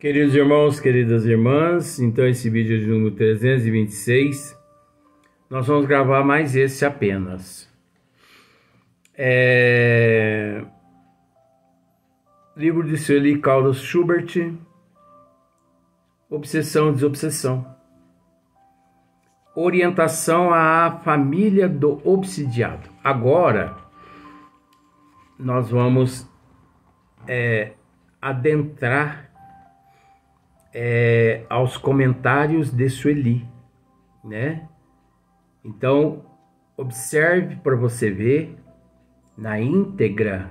Queridos irmãos, queridas irmãs, então esse vídeo é de número 326, nós vamos gravar mais esse apenas. Livro de Sueli Caldas Schubert, Obsessão e Desobsessão. Orientação à família do obsidiado. Agora, nós vamos adentrar aos comentários de Sueli, né? Então, observe para você ver na íntegra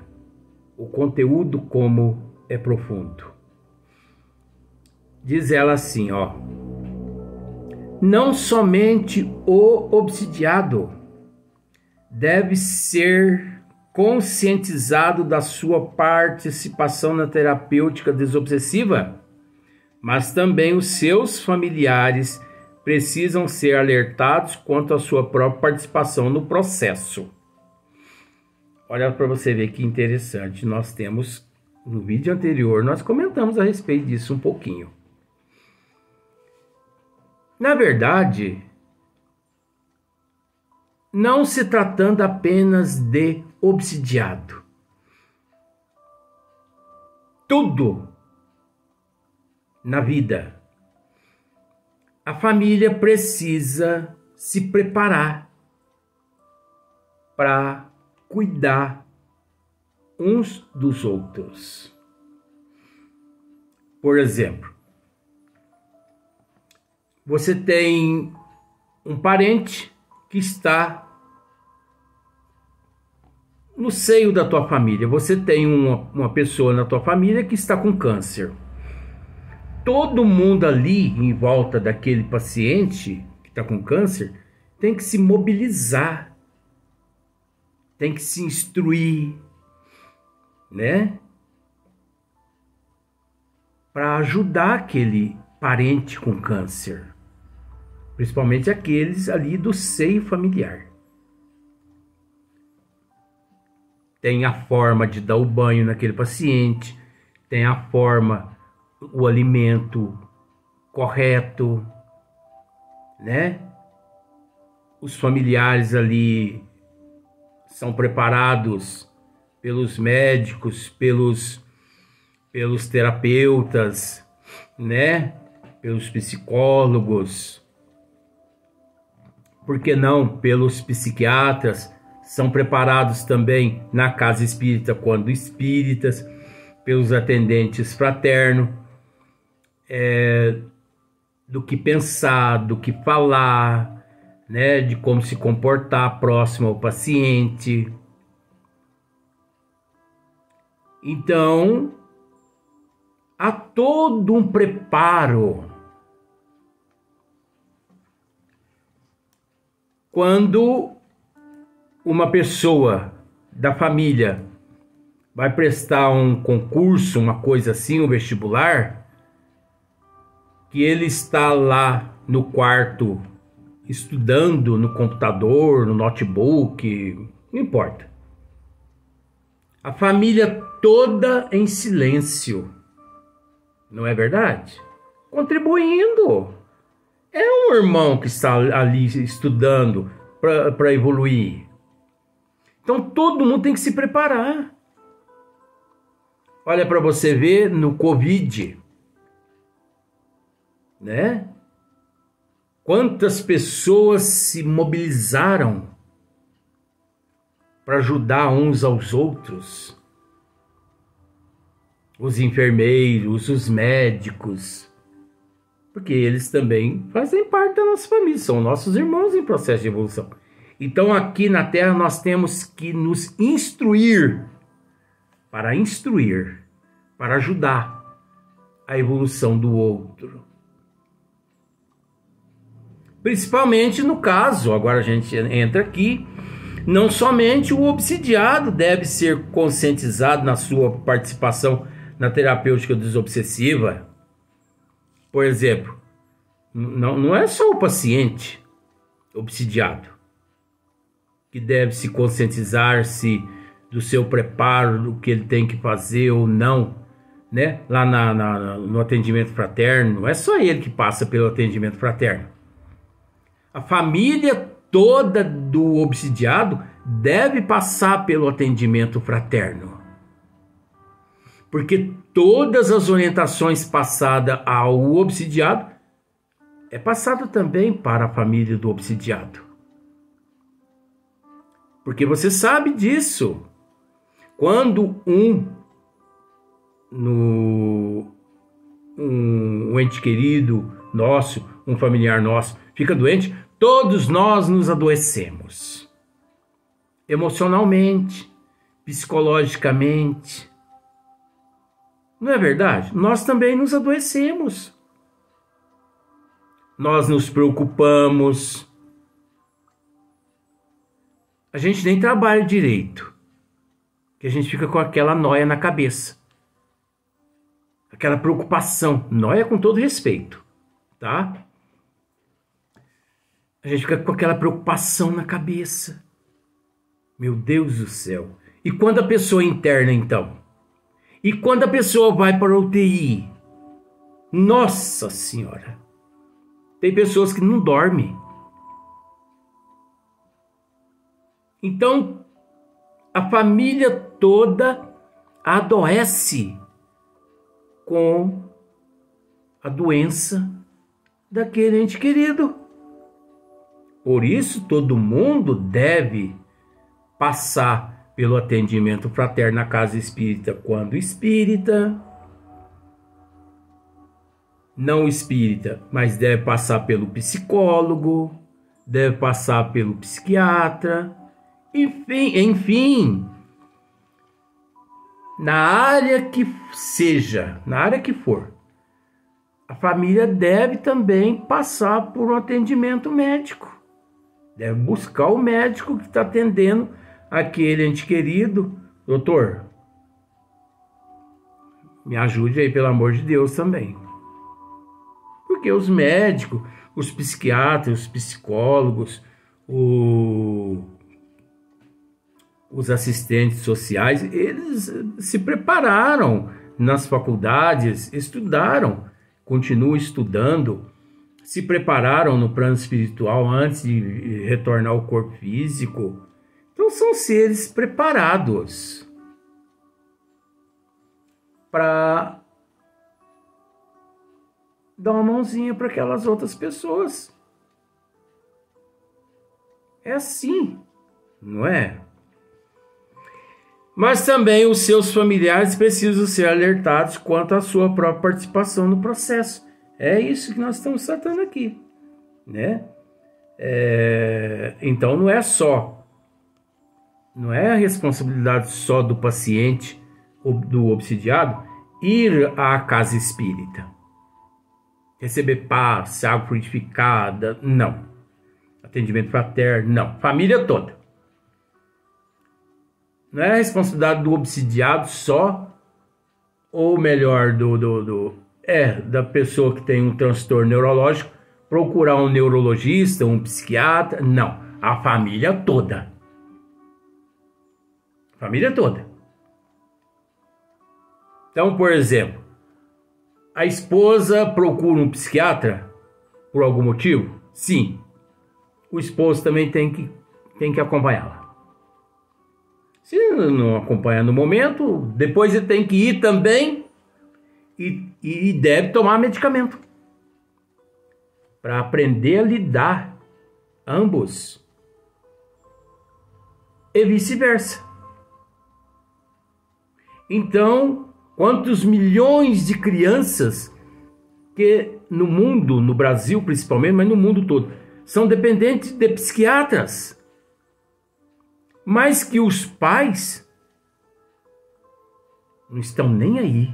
o conteúdo como é profundo. Diz ela assim, ó: não somente o obsidiado deve ser conscientizado da sua participação na terapêutica desobsessiva, mas também os seus familiares precisam ser alertados quanto à sua própria participação no processo. Olha para você ver que interessante. Nós temos, no vídeo anterior, nós comentamos a respeito disso um pouquinho. Na verdade, não se tratando apenas de obsidiado. Tudo na vida, a família precisa se preparar para cuidar uns dos outros. Por exemplo, você tem um parente que está no seio da tua família. Você tem uma pessoa na tua família que está com câncer. Todo mundo ali em volta daquele paciente que está com câncer tem que se mobilizar, tem que se instruir, né? Para ajudar aquele parente com câncer, principalmente aqueles ali do seio familiar. Tem a forma de dar o banho naquele paciente, tem a forma, o alimento correto, né? Os familiares ali são preparados pelos médicos, pelos terapeutas, né? Pelos psicólogos, por que não pelos psiquiatras, são preparados também na casa espírita quando espíritas, pelos atendentes fraternos, do que pensar, do que falar, né, de como se comportar próximo ao paciente. Então, há todo um preparo quando uma pessoa da família vai prestar um concurso, uma coisa assim, um vestibular, que ele está lá no quarto estudando no computador, no notebook, não importa. A família toda em silêncio, não é verdade? Contribuindo. É um irmão que está ali estudando para evoluir. Então todo mundo tem que se preparar. Olha para você ver no Covid, né? Quantas pessoas se mobilizaram para ajudar uns aos outros? Os enfermeiros, os médicos, porque eles também fazem parte da nossa família, são nossos irmãos em processo de evolução. Então aqui na Terra nós temos que nos instruir, para ajudar a evolução do outro. Principalmente no caso, agora a gente entra aqui, não somente o obsidiado deve ser conscientizado na sua participação na terapêutica desobsessiva. Por exemplo, não é só o paciente obsidiado que deve se conscientizar-se do seu preparo, do que ele tem que fazer ou não né? Lá no atendimento fraterno, não é só ele que passa pelo atendimento fraterno. A família toda do obsidiado deve passar pelo atendimento fraterno. Porque todas as orientações passadas ao obsidiado é passado também para a família do obsidiado. Porque você sabe disso. Quando um ente querido nosso, um familiar nosso, fica doente, todos nós nos adoecemos. Emocionalmente, psicologicamente. Não é verdade? Nós também nos adoecemos. Nós nos preocupamos. A gente nem trabalha direito. Que a gente fica com aquela nóia na cabeça. Aquela preocupação. Nóia com todo respeito, tá? A gente fica com aquela preocupação na cabeça. Meu Deus do céu. E quando a pessoa interna, então? E quando a pessoa vai para a UTI? Nossa Senhora! Tem pessoas que não dormem. Então, a família toda adoece com a doença daquele ente querido. Por isso, todo mundo deve passar pelo atendimento fraterno na casa espírita quando espírita, não espírita, mas deve passar pelo psicólogo, deve passar pelo psiquiatra, enfim, na área que seja, na área que for, a família deve também passar por um atendimento médico, deve buscar o médico que está atendendo aquele ente querido. Doutor, me ajude aí, pelo amor de Deus, também. Porque os médicos, os psiquiatras, os psicólogos, os assistentes sociais, eles se prepararam nas faculdades, estudaram, continuam estudando, se prepararam no plano espiritual antes de retornar ao corpo físico. Então são seres preparados para dar uma mãozinha para aquelas outras pessoas. É assim, não é? Mas também os seus familiares precisam ser alertados quanto à sua própria participação no processo. É isso que nós estamos tratando aqui, né? Então não é a responsabilidade só do paciente ou do obsidiado ir à casa espírita, receber passe, água purificada, não. Atendimento fraterno, não. Família toda. Não é a responsabilidade do obsidiado só, ou melhor, da pessoa que tem um transtorno neurológico, procurar um neurologista, um psiquiatra, não. A família toda. Família toda. Então, por exemplo, a esposa procura um psiquiatra por algum motivo? Sim. O esposo também tem que acompanhá-la. Se não acompanhar no momento, depois ele tem que ir também e deve tomar medicamento para aprender a lidar ambos e vice-versa. Então, quantos milhões de crianças que no mundo, no Brasil principalmente, mas no mundo todo, são dependentes de psiquiatras, mas que os pais não estão nem aí.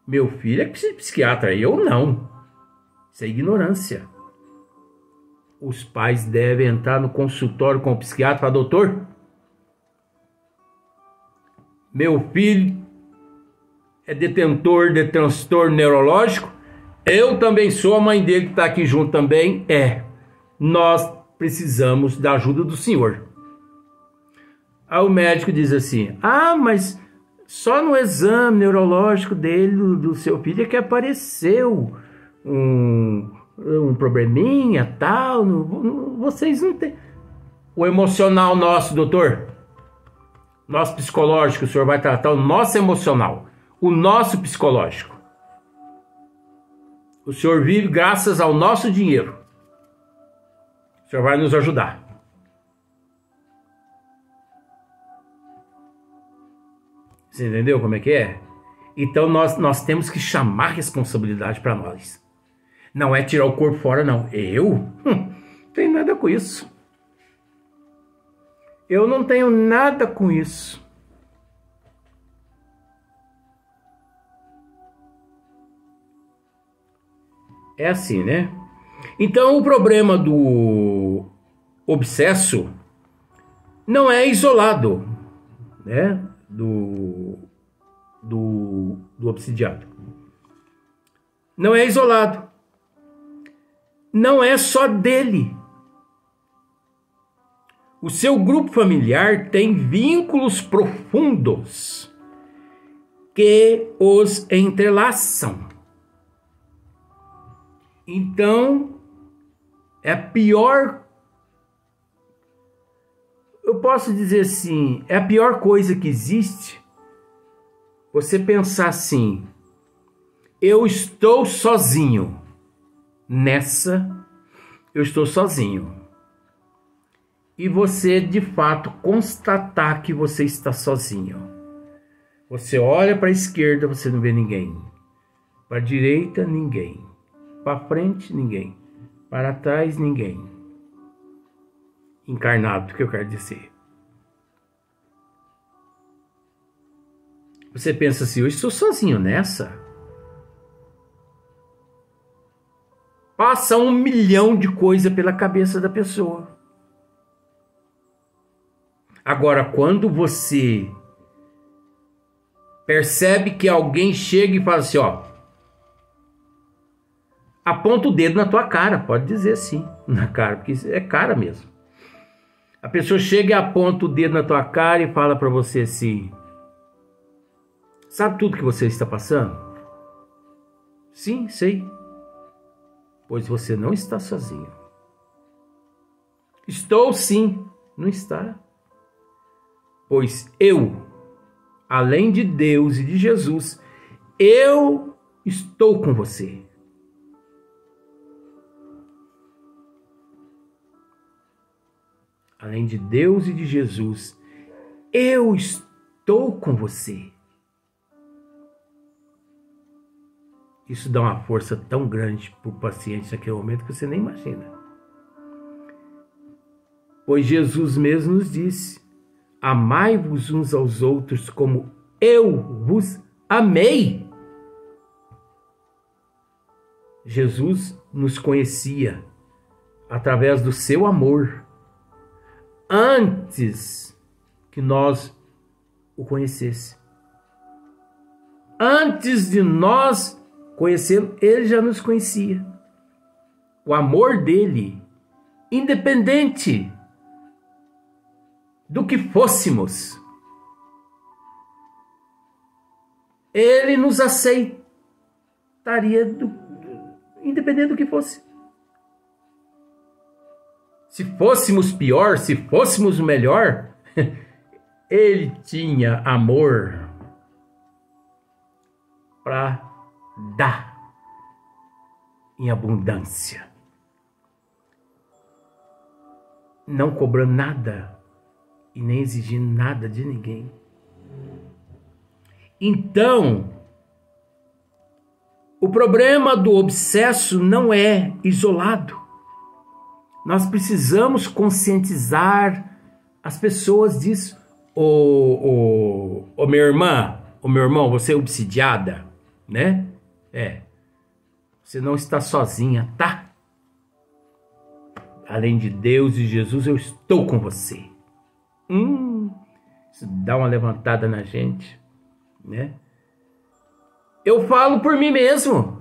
Meu filho é psiquiatra, eu não. Isso é ignorância. Os pais devem entrar no consultório com o psiquiatra e falar: doutor, meu filho é detentor de transtorno neurológico, eu também sou, a mãe dele que está aqui junto também nós precisamos da ajuda do senhor. Aí o médico diz assim: mas só no exame neurológico dele, do seu filho, é que apareceu um probleminha, tal. Vocês não têm. O emocional nosso, doutor, nosso psicológico, o senhor vai tratar o nosso emocional, o nosso psicológico. O senhor vive graças ao nosso dinheiro. O senhor vai nos ajudar. Você entendeu como é que é? Então nós temos que chamar responsabilidade para nós. Não é tirar o corpo fora, não. Eu? Não tenho nada com isso. Eu não tenho nada com isso. É assim, né? Então o problema do obsesso não é isolado, né? Do obsidiado. Não é isolado. Não é só dele. O seu grupo familiar tem vínculos profundos que os entrelaçam. Então, é a pior... Eu posso dizer assim, é a pior coisa que existe você pensar assim: eu estou sozinho. Nessa, eu estou sozinho. E você, de fato, constatar que você está sozinho. Você olha para a esquerda, você não vê ninguém. Para a direita, ninguém. Para frente, ninguém. Para trás, ninguém. Encarnado, que eu quero dizer. Você pensa assim: eu estou sozinho nessa? Passa 1 milhão de coisas pela cabeça da pessoa. Agora, quando você percebe que alguém chega e fala assim, ó, aponta o dedo na tua cara, pode dizer assim, na cara, porque é cara mesmo. A pessoa chega e aponta o dedo na tua cara e fala para você assim: sabe tudo que você está passando? Sim, sei. Pois você não está sozinho. Estou sim, não está. Pois eu, além de Deus e de Jesus, eu estou com você. Além de Deus e de Jesus, eu estou com você. Isso dá uma força tão grande para o paciente naquele momento que você nem imagina. Pois Jesus mesmo nos disse: amai-vos uns aos outros como eu vos amei. Jesus nos conhecia através do seu amor, antes que nós o conhecêssemos. Antes de nós conhecê-lo, ele já nos conhecia. O amor dele, independente do que fôssemos, ele nos aceitaria independente do que fosse. Se fôssemos pior, se fôssemos melhor, ele tinha amor para dar em abundância, não cobrando nada e nem exigindo nada de ninguém. Então, o problema do obsesso não é isolado. Nós precisamos conscientizar as pessoas disso. Minha irmã, meu irmão, você é obsidiada, né? Você não está sozinha, tá? Além de Deus e Jesus, eu estou com você. Isso dá uma levantada na gente, né? Eu falo por mim mesmo.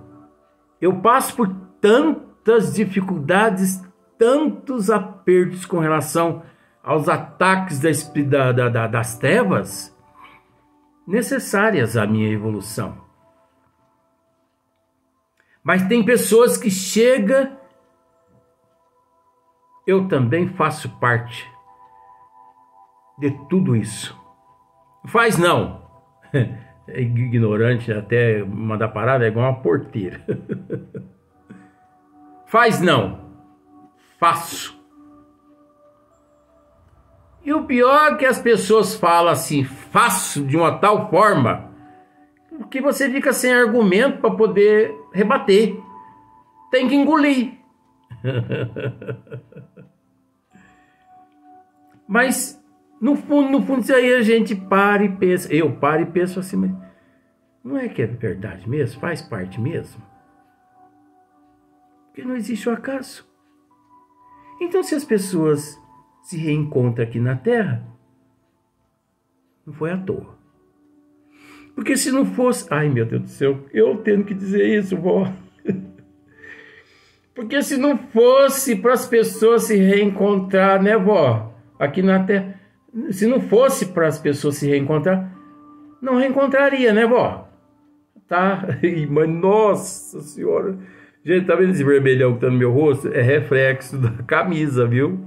Eu passo por tantas dificuldades, tantos apertos com relação aos ataques das trevas. necessárias à minha evolução. Mas tem pessoas que chegam, eu também faço parte de tudo isso. Faz não. É ignorante, até mandar parada é igual uma porteira. Faz não. Faço. E o pior é que as pessoas falam assim, faço de uma tal forma, que você fica sem argumento para poder rebater. Tem que engolir. Mas, no fundo, isso aí a gente para e pensa. Eu paro e penso assim, mas não é que é verdade mesmo? Faz parte mesmo? Porque não existe o acaso. Então, se as pessoas se reencontram aqui na Terra, não foi à toa. Porque se não fosse... Ai, meu Deus do céu, eu tendo que dizer isso, vó. Porque se não fosse para as pessoas se reencontrar, né, vó? Aqui na Terra. Se não fosse para as pessoas se reencontrar, não reencontraria, né, vó? Tá? Mas, nossa senhora. Gente, tá vendo esse vermelhão que tá no meu rosto? É reflexo da camisa, viu?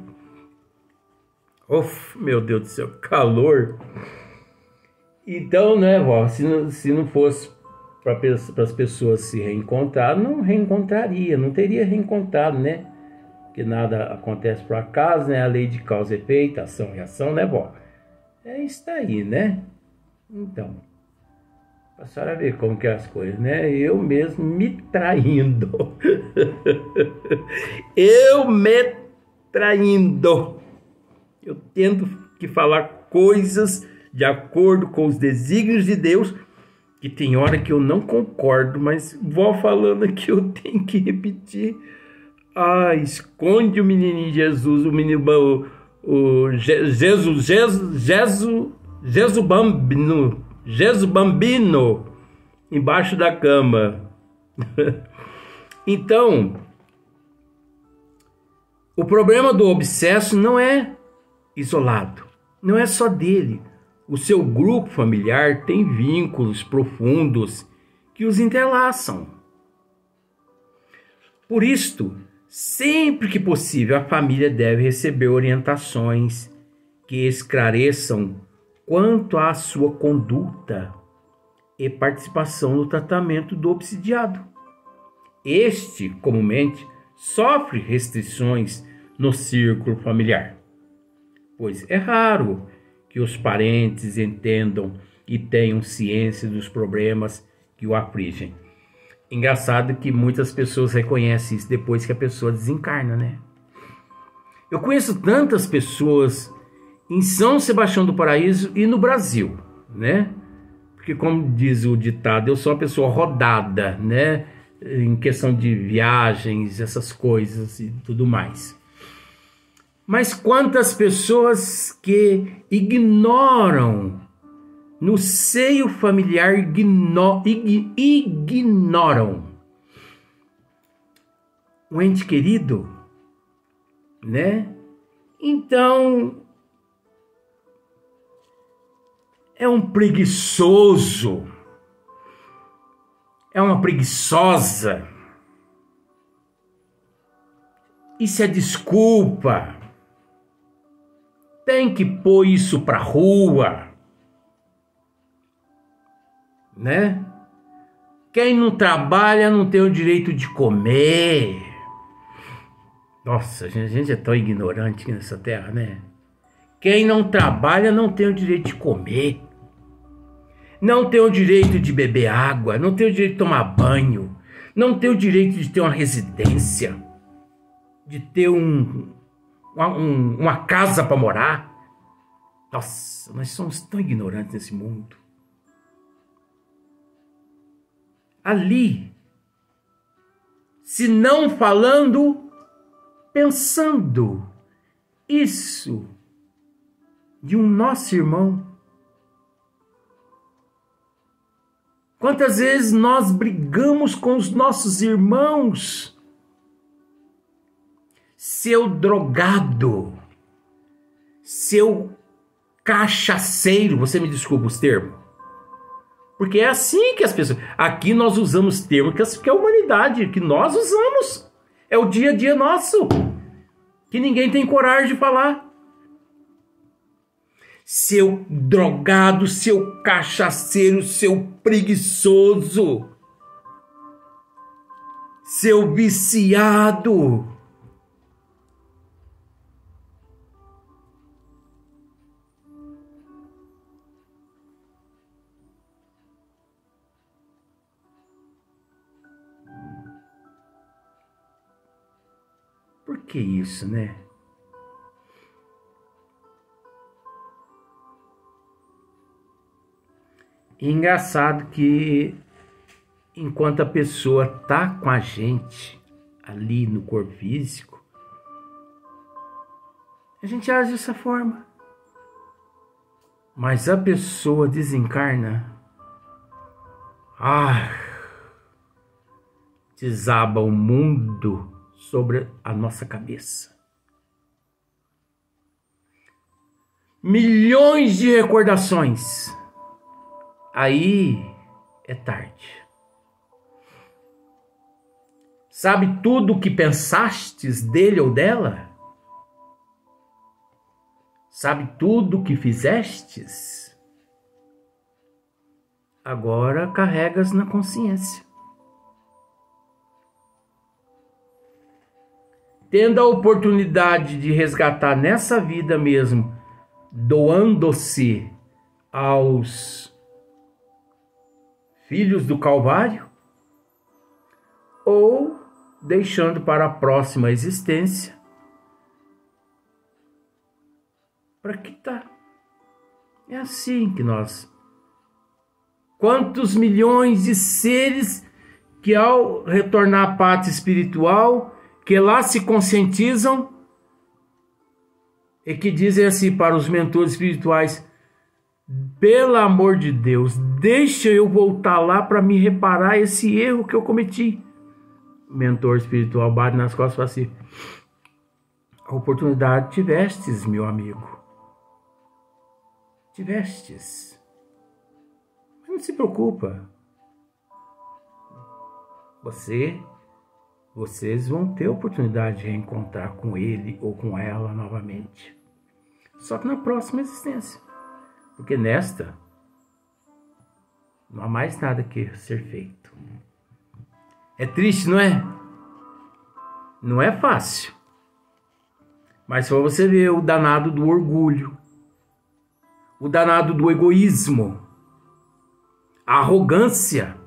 Uf, meu Deus do céu, calor. Então, né, vó, se não fosse para as pessoas se reencontrar, não reencontraria, não teria reencontrado, né? Porque nada acontece por acaso, né? A lei de causa e efeito, ação e reação, né, vó? É isso aí, né? Então, a senhora ver como que é as coisas, né? Eu mesmo me traindo. Eu me traindo. Eu tento que falar coisas de acordo com os desígnios de Deus, que tem hora que eu não concordo, mas vou falando aqui, eu tenho que repetir. Ah, esconde o menininho Jesus, o menino, o Jesus Bambino, embaixo da cama. Então, o problema do obsesso não é isolado, não é só dele. O seu grupo familiar tem vínculos profundos que os entrelaçam. Por isto, sempre que possível, a família deve receber orientações que esclareçam quanto à sua conduta e participação no tratamento do obsidiado. Este, comumente, sofre restrições no círculo familiar, pois é raro que os parentes entendam e tenham ciência dos problemas que o afligem. Engraçado que muitas pessoas reconhecem isso depois que a pessoa desencarna, né? Eu conheço tantas pessoas em São Sebastião do Paraíso e no Brasil, né? Porque, como diz o ditado, eu sou uma pessoa rodada, né? Em questão de viagens, essas coisas e tudo mais. Mas quantas pessoas que ignoram, no seio familiar, ignoram um ente querido, né? Então, é um preguiçoso, é uma preguiçosa. Isso é desculpa. Tem que pôr isso pra rua, né? Quem não trabalha não tem o direito de comer. Nossa, a gente é tão ignorante aqui nessa terra, né? Quem não trabalha não tem o direito de comer. Não tem o direito de beber água, não tem o direito de tomar banho, não tem o direito de ter uma residência, de ter uma casa para morar. Nossa, nós somos tão ignorantes nesse mundo. Ali, se não falando, pensando isso de um nosso irmão. Quantas vezes nós brigamos com os nossos irmãos? Seu drogado, seu cachaceiro, você me desculpa os termos, Porque é assim que as pessoas... Aqui nós usamos termos que é a humanidade, que nós usamos. É o dia a dia nosso, que ninguém tem coragem de falar. Seu drogado, seu cachaceiro, seu preguiçoso, seu viciado. Por que isso, né? E engraçado que enquanto a pessoa tá com a gente ali no corpo físico, a gente age dessa forma. Mas a pessoa desencarna, desaba o mundo sobre a nossa cabeça. Milhões de recordações. Aí é tarde. Sabe tudo o que pensastes dele ou dela? Sabe tudo o que fizestes? Agora carregas na consciência. Tendo a oportunidade de resgatar nessa vida mesmo, doando-se aos filhos do Calvário, ou deixando para a próxima existência, para que tá? É assim que nós... Quantos milhões de seres que ao retornar à pátria espiritual, que lá se conscientizam e que dizem assim para os mentores espirituais: pelo amor de Deus, deixa eu voltar lá para me reparar esse erro que eu cometi. O mentor espiritual bate nas costas e fala assim: a oportunidade tivestes, meu amigo. Tivestes. Mas não se preocupa. Vocês vão ter a oportunidade de reencontrar com ele ou com ela novamente. Só que na próxima existência. Porque nesta não há mais nada que ser feito. É triste, não é? Não é fácil. Mas se você ver o danado do orgulho, o danado do egoísmo, a arrogância,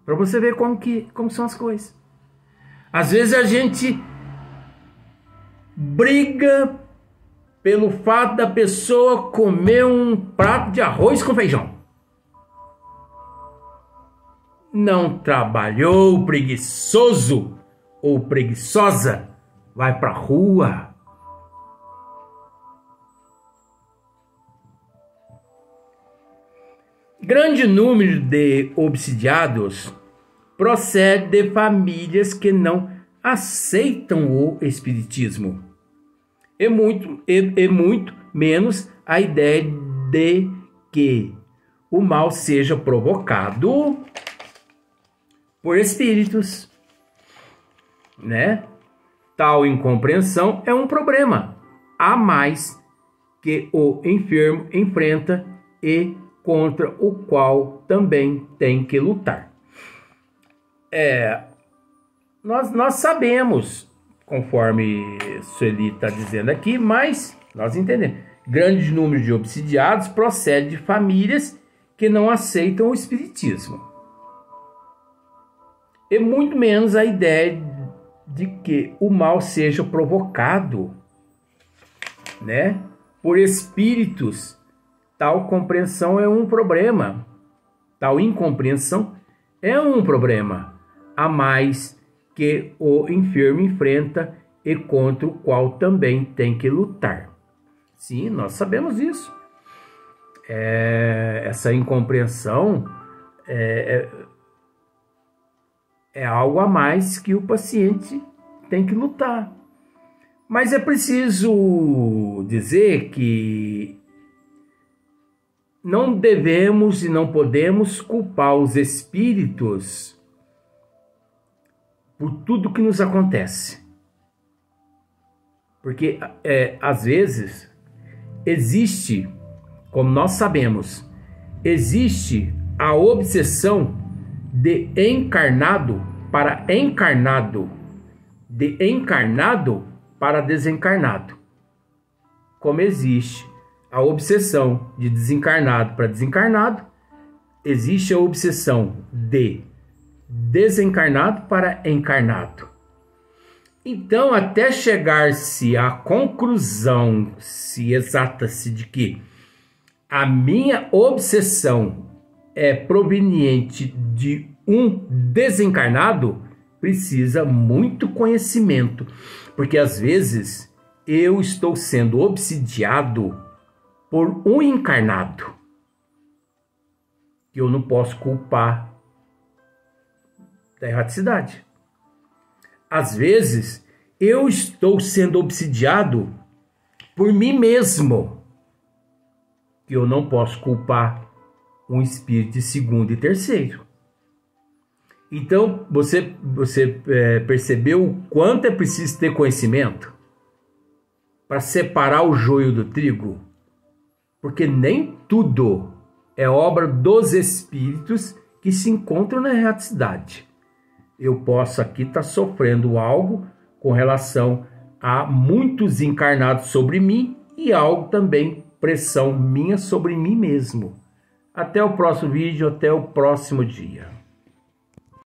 para você ver como são as coisas. Às vezes a gente briga pelo fato da pessoa comer um prato de arroz com feijão. Não trabalhou, preguiçoso ou preguiçosa, vai pra rua. Grande número de obsidiados procede de famílias que não aceitam o espiritismo. E muito menos a ideia de que o mal seja provocado por espíritos, né? Tal incompreensão é um problema a mais que o enfermo enfrenta e contra o qual também tem que lutar. Nós sabemos, conforme Sueli está dizendo aqui, mas nós entendemos. Grande número de obsidiados procede de famílias que não aceitam o espiritismo. E muito menos a ideia de que o mal seja provocado, né, por espíritos. Tal compreensão é um problema. Tal incompreensão é um problema a mais que o enfermo enfrenta e contra o qual também tem que lutar. Sim, nós sabemos isso. Essa incompreensão é algo a mais que o paciente tem que lutar. Mas é preciso dizer que não devemos e não podemos culpar os espíritos por tudo que nos acontece. Porque, às vezes, existe, como nós sabemos, existe a obsessão de encarnado para encarnado, de encarnado para desencarnado. Como existe a obsessão de desencarnado para desencarnado, existe a obsessão de desencarnado para encarnado. Então, até chegar-se à conclusão exata-se de que a minha obsessão é proveniente de um desencarnado, precisa muito conhecimento, porque às vezes eu estou sendo obsidiado por um encarnado, que eu não posso culpar da erraticidade. Às vezes, eu estou sendo obsidiado por mim mesmo, que eu não posso culpar um espírito de segundo e terceiro. Então, você percebeu o quanto é preciso ter conhecimento para separar o joio do trigo? Porque nem tudo é obra dos espíritos que se encontram na erraticidade. Eu posso aqui estar sofrendo algo com relação a muitos encarnados sobre mim e algo também, pressão minha sobre mim mesmo. Até o próximo vídeo, até o próximo dia.